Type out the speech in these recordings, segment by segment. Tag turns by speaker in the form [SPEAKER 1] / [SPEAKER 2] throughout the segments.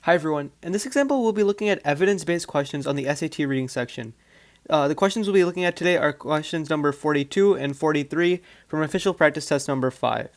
[SPEAKER 1] Hi everyone. In this example, we'll be looking at evidence-based questions on the SAT reading section. The questions we'll be looking at today are questions number 42 and 43 from official practice test number 5.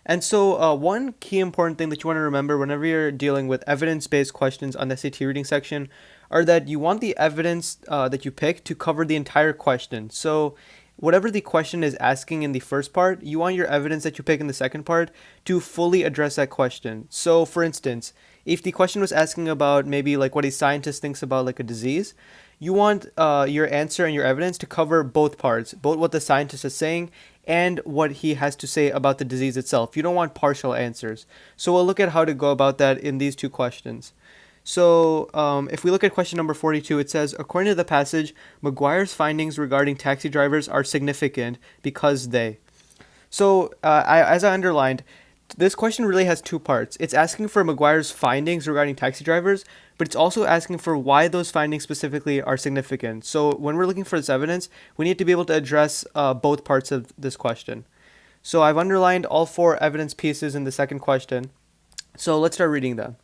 [SPEAKER 1] And so one key important thing that you want to remember whenever you're dealing with evidence-based questions on the SAT reading section are that you want the evidence that you pick to cover the entire question. So whatever the question is asking in the first part, you want your evidence that you pick in the second part to fully address that question. So for instance, if the question was asking about maybe like what a scientist thinks about like a disease, you want your answer and your evidence to cover both parts, both what the scientist is saying and what he has to say about the disease itself. You don't want partial answers. So we'll look at how to go about that in these two questions. So if we look at question number 42, it says, according to the passage, McGuire's findings regarding taxi drivers are significant because they. So as I underlined, this question really has two parts. It's asking for McGuire's findings regarding taxi drivers, but it's also asking for why those findings specifically are significant. So when we're looking for this evidence, we need to be able to address both parts of this question. So I've underlined all four evidence pieces in the second question. So let's start reading them.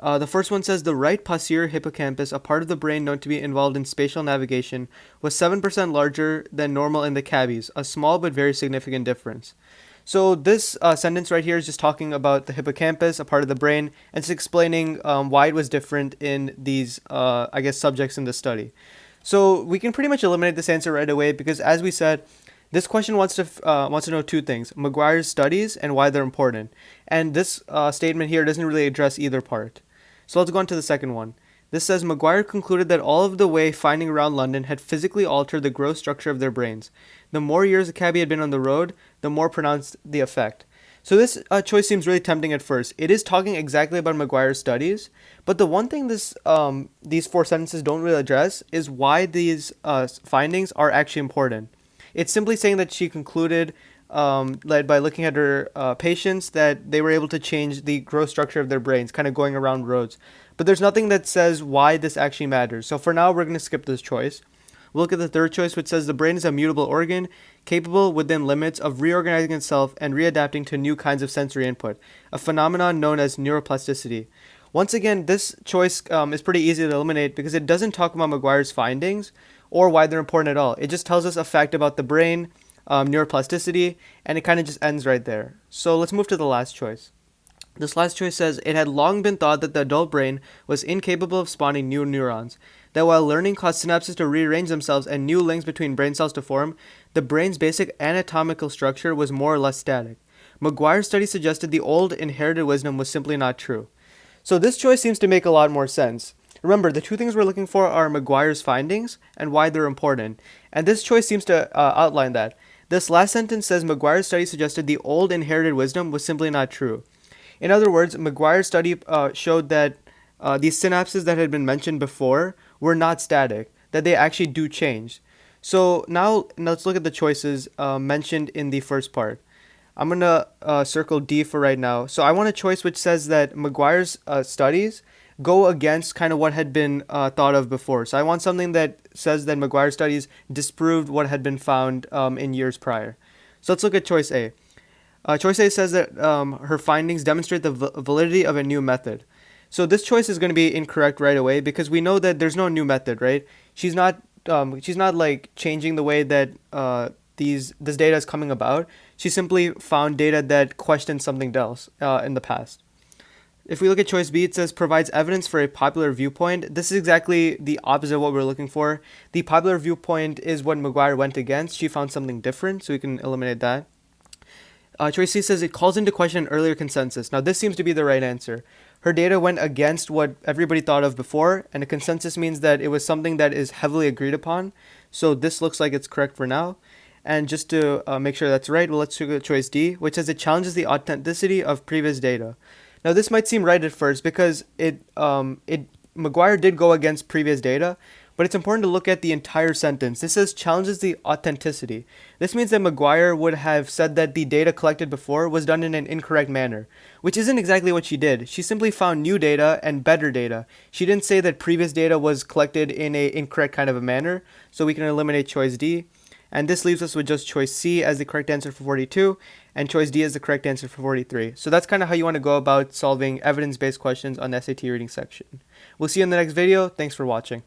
[SPEAKER 1] The first one says the right posterior hippocampus, a part of the brain known to be involved in spatial navigation, was 7% larger than normal in the cabbies, a small but very significant difference. So this sentence right here is just talking about the hippocampus, a part of the brain, and it's explaining why it was different in these, subjects in the study. So we can pretty much eliminate this answer right away because, as we said, this question wants to know two things: McGuire's studies and why they're important. And this statement here doesn't really address either part. So let's go on to the second one. This says McGuire concluded that all of the way finding around London had physically altered the gross structure of their brains. The more years a cabbie had been on the road, the more pronounced the effect. So this choice seems really tempting at first. It is talking exactly about McGuire's studies, but the one thing these four sentences don't really address is why these findings are actually important. It's simply saying that she concluded, by looking at her patients, that they were able to change the gross structure of their brains, kind of going around roads. But there's nothing that says why this actually matters. So for now, we're going to skip this choice. We'll look at the third choice, which says the brain is a mutable organ, capable within limits of reorganizing itself and readapting to new kinds of sensory input, a phenomenon known as neuroplasticity. Once again, this choice is pretty easy to eliminate because it doesn't talk about McGuire's findings or why they're important at all. It just tells us a fact about the brain, neuroplasticity, and it kind of just ends right there. So let's move to the last choice. This last choice says, it had long been thought that the adult brain was incapable of spawning new neurons, that while learning caused synapses to rearrange themselves and new links between brain cells to form, the brain's basic anatomical structure was more or less static. McGuire's study suggested the old inherited wisdom was simply not true. So this choice seems to make a lot more sense. Remember, the two things we're looking for are McGuire's findings and why they're important, and this choice seems to outline that. This last sentence says McGuire's study suggested the old inherited wisdom was simply not true. In other words, McGuire's study showed that these synapses that had been mentioned before were not static, that they actually do change. So now let's look at the choices mentioned in the first part. I'm going to circle D for right now. So I want a choice which says that McGuire's studies go against kind of what had been thought of before. So I want something that says that McGuire's studies disproved what had been found in years prior. So let's look at choice A. Choice A says that her findings demonstrate the validity of a new method. So this choice is going to be incorrect right away because we know that there's no new method, right? She's not like changing the way that this data is coming about. She simply found data that questioned something else in the past. If we look at choice B, it says provides evidence for a popular viewpoint. This is exactly the opposite of what we're looking for. The popular viewpoint is what McGuire went against. She found something different, so we can eliminate that. Choice C says it calls into question an earlier consensus. Now this seems to be the right answer. Her data went against what everybody thought of before, and a consensus means that it was something that is heavily agreed upon. So this looks like it's correct for now. And just to make sure that's right, well, let's look at choice D, which says it challenges the authenticity of previous data. Now this might seem right at first because McGuire did go against previous data, but it's important to look at the entire sentence. This says challenges the authenticity. This means that McGuire would have said that the data collected before was done in an incorrect manner, which isn't exactly what she did. She simply found new data and better data. She didn't say that previous data was collected in an incorrect kind of a manner, so we can eliminate choice D. And this leaves us with just choice C as the correct answer for 42 and choice D as the correct answer for 43. So that's kind of how you want to go about solving evidence-based questions on the SAT reading section. We'll see you in the next video. Thanks for watching.